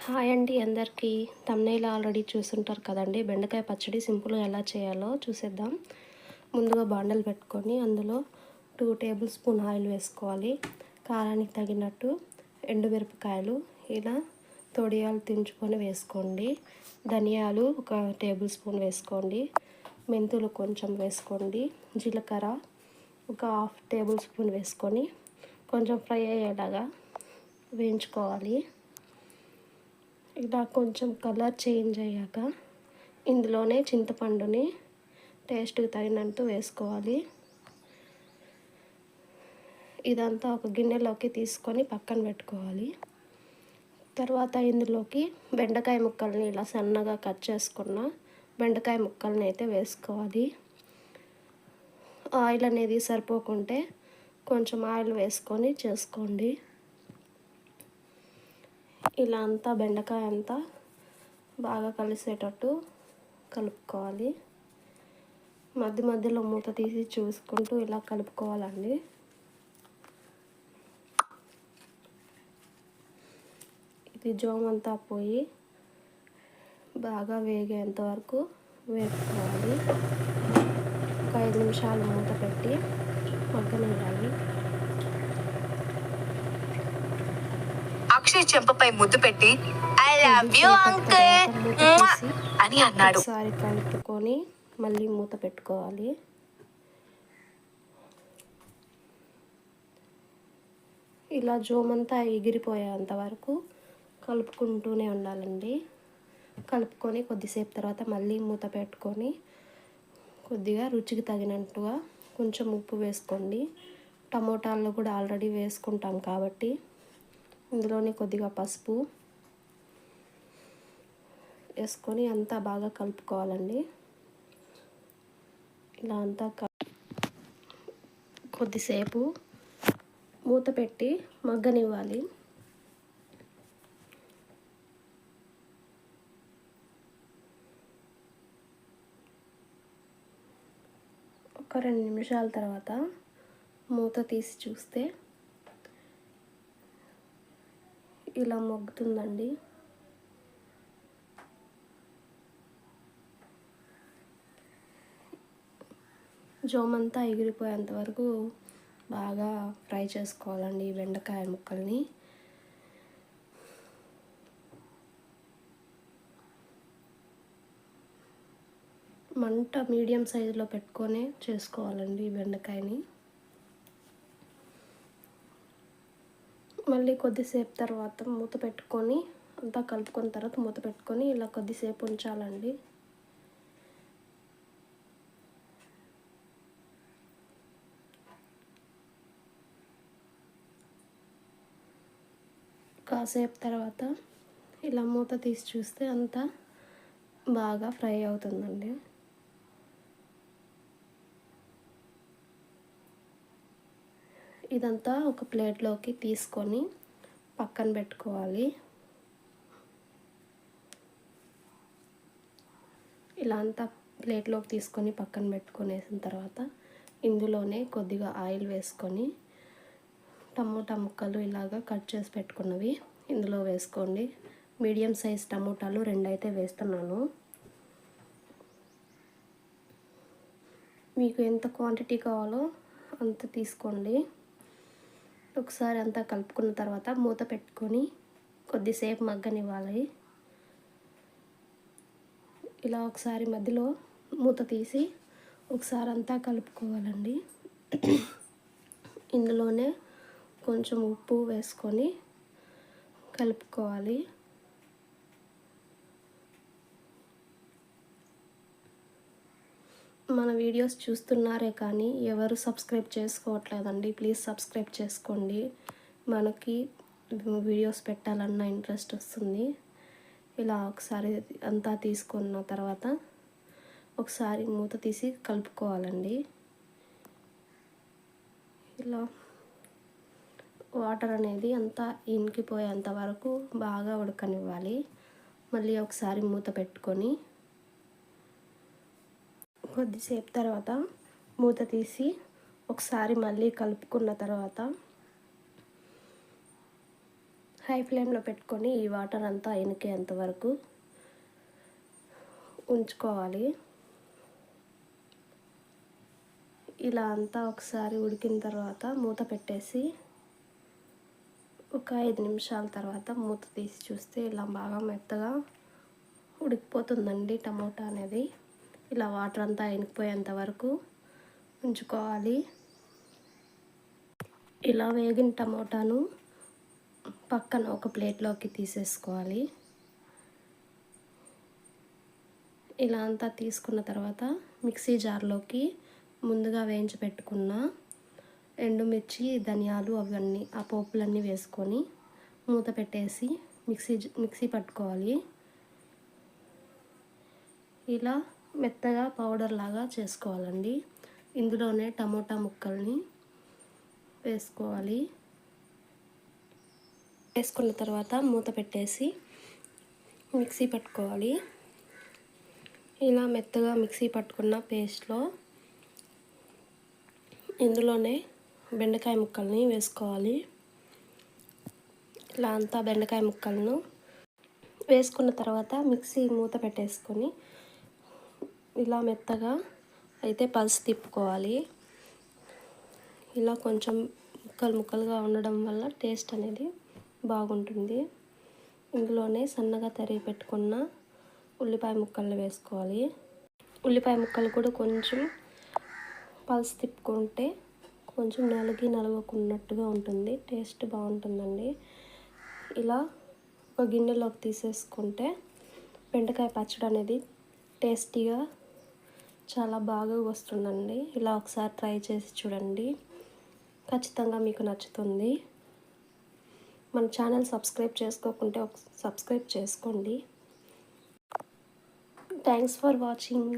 Hi అండి అందరికీ. Thumbnail already చూసుంటారు కదండీ. బెండకాయ పచ్చడి సింపుల్‌గా ఎలా చేయాలో చూసేద్దాం. ముందుగా బాండలు పెట్టుకొని అందులో 2 టేబుల్ స్పూన్ ఆయిల్ వేసుకోవాలి. కారానికి తగినట్టు ఎండుమిరపకాయలు ఇలా తొడియాలు తుంచుకొని వేసుకోండి. ధనియాలు 1 టేబుల్ స్పూన్ వేసుకోండి. మెంతులు కొంచెం వేసుకోండి. జీలకర్ర 1/2 టేబుల్ స్పూన్ వేసుకొని కొంచెం ఫ్రై అయ్యేలాగా వేయించుకోవాలి. ఇలా కొంచెం కలర్ చేంజ్ అయ్యాక ఇందులోనే చింతపండుని టేస్ట్కి తగినంత వేసుకోవాలి. ఇదంతా ఒక గిన్నెలోకి తీసుకొని పక్కన పెట్టుకోవాలి. తర్వాత ఇందులోకి బెండకాయ ముక్కల్ని ఇలా సన్నగా కట్ చేసుకున్న బెండకాయ ముక్కల్ని అయితే వేసుకోవాలి. ఆయిల్ అనేది సరిపోకుంటే కొంచెం ఆయిల్ వేసుకొని చేసుకోండి. ఇలా అంతా బెండకాయ అంతా బాగా కలిసేటట్టు కలుపుకోవాలి. మధ్య మధ్యలో మూత తీసి చూసుకుంటూ ఇలా కలుపుకోవాలండి. ఇది జోమంతా పోయి బాగా వేగేంత వరకు వేపుకోవాలి. ఒక 5 నిమిషాలు మూత పెట్టి మగ్గనివ్వాలి. అక్షయ్ చెంపపై ముద్దు పెట్టి ఐ లవ్ యు అంకుల్ అని అన్నాడు. ఒకసారి కలుపుకొని మళ్ళీ మూత పెట్టుకోవాలి. ఇలా జోమంతా ఎగిరిపోయేంత వరకు కలుపుకుంటూనే ఉండాలండి. కలుపుకొని కొద్దిసేపు తర్వాత మళ్ళీ మూత పెట్టుకొని కొద్దిగా రుచికి తగినట్టుగా కొంచెం ఉప్పు వేసుకోండి. టమోటాల్లో కూడా ఆల్రెడీ వేసుకుంటాం కాబట్టి ఇందులోనే కొద్దిగా పసుపు వేసుకొని అంతా బాగా కలుపుకోవాలండి. ఇలా అంతా కొద్దిసేపు మూత పెట్టి మగ్గనివ్వాలి. ఒక 2 నిమిషాల తర్వాత మూత తీసి చూస్తే ఇలా మగ్గుతుందండి. జోమంతా ఎగిరిపోయేంత వరకు బాగా ఫ్రై చేసుకోవాలండి ఈ బెండకాయ ముక్కల్ని. మంట మీడియం సైజులో పెట్టుకొని చేసుకోవాలండి ఈ బెండకాయని. మళ్ళీ కొద్దిసేపు తర్వాత మూత పెట్టుకొని అంతా కలుపుకున్న తర్వాత మూత పెట్టుకొని ఇలా కొద్దిసేపు ఉంచాలండి. కాసేపు తర్వాత ఇలా మూత తీసి చూస్తే అంతా బాగా ఫ్రై అవుతుందండి. ఇదంతా ఒక ప్లేట్లోకి తీసుకొని పక్కన పెట్టుకోవాలి. ఇలా అంతా ప్లేట్లోకి తీసుకొని పక్కన పెట్టుకునేసిన తర్వాత ఇందులోనే కొద్దిగా ఆయిల్ వేసుకొని టమోటా ముక్కలు ఇలాగా కట్ చేసి పెట్టుకున్నవి ఇందులో వేసుకోండి. మీడియం సైజ్ టమోటాలు 2 అయితే వేస్తున్నాను. మీకు ఎంత క్వాంటిటీ కావాలో అంత తీసుకోండి. ఒకసారి అంతా కలుపుకున్న తర్వాత మూత పెట్టుకొని కొద్దిసేపు మగ్గనివ్వాలి. ఇలా ఒకసారి మధ్యలో మూత తీసి ఒకసారి అంతా కలుపుకోవాలండి. ఇందులోనే కొంచెం ఉప్పు వేసుకొని కలుపుకోవాలి. మన వీడియోస్ చూస్తున్నారే కానీ ఎవరు సబ్స్క్రైబ్ చేసుకోవట్లేదండి. ప్లీజ్ సబ్స్క్రైబ్ చేసుకోండి. మనకి వీడియోస్ పెట్టాలన్న ఇంట్రెస్ట్ వస్తుంది. ఇలా ఒకసారి అంతా తీసుకున్న తర్వాత ఒకసారి మూత తీసి కలుపుకోవాలండి. ఇలా వాటర్ అనేది అంతా ఇంకిపోయేంత వరకు బాగా ఉడకనివ్వాలి. మళ్ళీ ఒకసారి మూత పెట్టుకొని కొద్దిసేపు తర్వాత మూత తీసి ఒకసారి మళ్ళీ కలుపుకున్న తర్వాత హై ఫ్లేమ్లో పెట్టుకొని ఈ వాటర్ అంతా ఇనికేంత వరకు ఉంచుకోవాలి. ఇలా అంతా ఒకసారి ఉడికిన తర్వాత మూత పెట్టేసి ఒక 5 నిమిషాల తర్వాత మూత తీసి చూస్తే ఇలా బాగా మెత్తగా ఉడికిపోతుందండి టమోటా అనేది. ఇలా వాటర్ అంతా ఇనికిపోయేంత వరకు ఉంచుకోవాలి. ఇలా వేగిన టమోటాను పక్కన ఒక ప్లేట్లోకి తీసేసుకోవాలి. ఇలా అంతా తీసుకున్న తర్వాత మిక్సీ జార్లోకి ముందుగా వేయించి పెట్టుకున్న ఎండుమిర్చి, ధనియాలు అవన్నీ ఆ పోపులన్నీ వేసుకొని మూత పెట్టేసి మిక్సీ పట్టుకోవాలి. ఇలా మెత్తగా పౌడర్ లాగా చేసుకోవాలండి. ఇందులోనే టమోటా ముక్కల్ని వేసుకోవాలి. వేసుకున్న తర్వాత మూత పెట్టేసి మిక్సీ పట్టుకోవాలి. ఇలా మెత్తగా మిక్సీ పట్టుకున్న పేస్ట్లో ఇందులోనే బెండకాయ ముక్కల్ని వేసుకోవాలి. ఇలా అంతా బెండకాయ ముక్కలను వేసుకున్న తర్వాత మిక్సీ మూత పెట్టేసుకొని ఇలా మెత్తగా అయితే పల్స్ తిప్పుకోవాలి. ఇలా కొంచెం ముక్కలుగా ఉండడం వల్ల టేస్ట్ అనేది బాగుంటుంది. ఇందులోనే సన్నగా తరిగి పెట్టుకున్న ఉల్లిపాయ ముక్కల్ని వేసుకోవాలి. ఉల్లిపాయ ముక్కలు కూడా కొంచెం పల్స్ తిప్పుకుంటే కొంచెం నలగకున్నట్టుగా ఉంటుంది, టేస్ట్ బాగుంటుందండి. ఇలా ఒక గిన్నెలోకి తీసేసుకుంటే బెండకాయ పచ్చడి అనేది టేస్టీగా చాలా బాగా వస్తుందండి. ఇలా ఒకసారి ట్రై చేసి చూడండి, ఖచ్చితంగా మీకు నచ్చుతుంది. మన ఛానల్ సబ్స్క్రైబ్ చేసుకోకుంటే సబ్స్క్రైబ్ చేసుకోండి. Thanks for watching.